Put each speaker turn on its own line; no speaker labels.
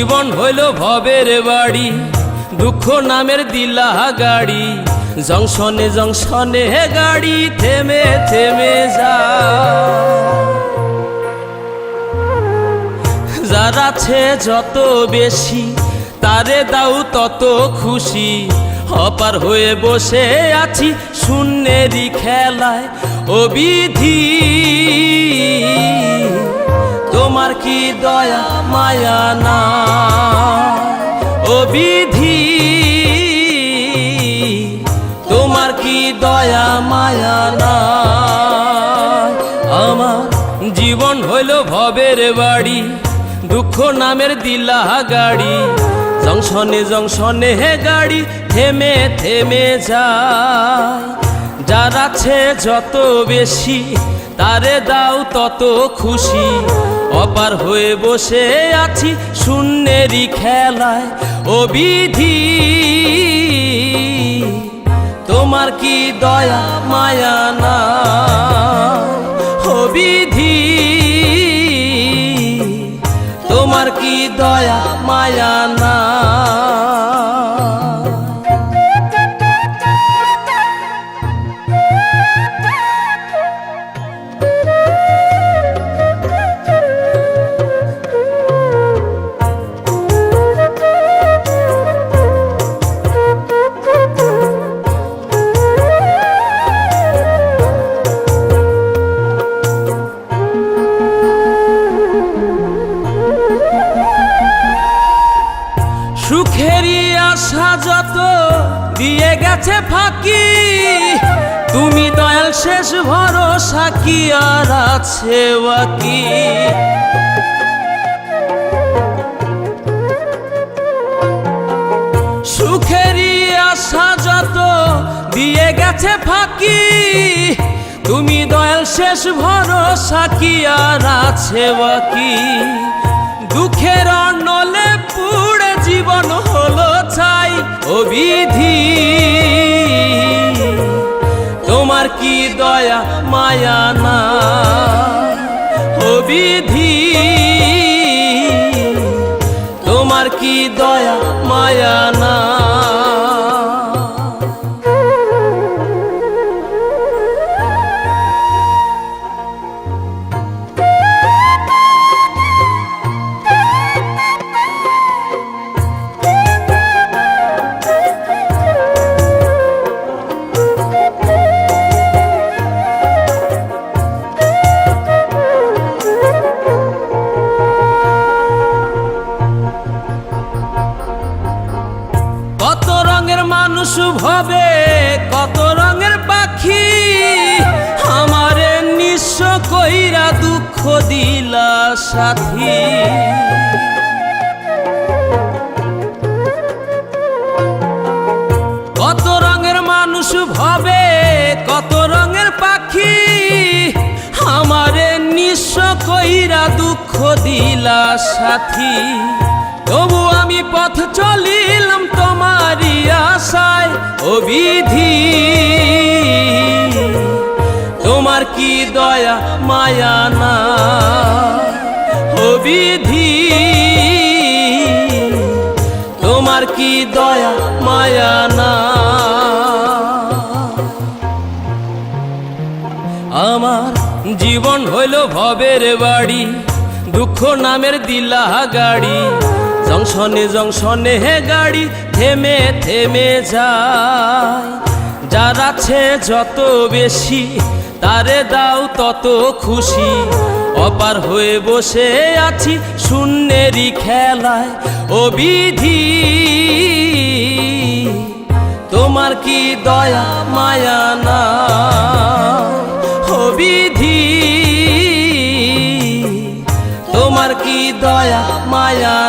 জীবন হইল ভবের বাড়ি, দুঃখ নামের দিলা গাড়ি। জংশনে জংশনে গাড়ি থেমে থেমে যায়। যার আছে যত বেশি তারে দাও তত খুশি। অপার হয়ে বসে আছি শূন্যেরই খেলায়। ও বিধি তোমার কি দয়া মায়া না? ও বিধি তোমার কি দয়া মায়া না? আমার জীবন হইল ভবের বাড়ি, দুঃখ নামের দিলা গাড়ি। জংশনে জংশনে গাড়ি থেমে থেমে যায়। যার আছে যত বেশি তারে দাও তত খুশি। অপার হয়ে বসে আছি শূন্যেরই খেলায়। ও বিধি তোমার কি দয়া মায়া না? ও বিধি তোমার কি দয়া মায়া না? সুখেরই আশা যত দিয়ে গেছে ফাঁকি। তুমি দয়াল শেষ ভরসা কি আর আছে বাকি? সুখেরই আশা যত দিয়ে গেছে ফাঁকি। তুমি দয়াল শেষ ভরসা কি আর আছে বাকি? দুঃখের অনলে পুড়ে জীবন হলো ছাই। ও বিধি তোমার কি দয়া মায়া না? ও বিধি তোমার কি দয়া মায়া না? কত রঙের মানুষ ভবে কত রঙের পাখি। আমারে নিঃস্ব কইরা দুঃখ দিলা সাথী। কত রঙের মানুষ ভবে কত রঙের পাখি। আমারে নিঃস্ব কইরা দুঃখ দিলা সাথী। তবু আমি পথ চলিলাম তোমারই আশায়। ও বিধি তোমার কি দয়া মায়া না? ও বিধি তোমার কি দয়া মায়া না? আমার জীবন হইল ভবের বাড়ি, দুঃখ নামের দিলা গাড়ি। জংশনে জংশনে গাড়ি থেমে থেমে যায়। যার আছে যত বেশি তারে দাও তত খুশি। অপার হয়ে বসে আছি শূন্যেরই খেলায়। ও বিধি তোমার কি দয়া মায়া না? ও বিধি তোমার কি দয়া মায়া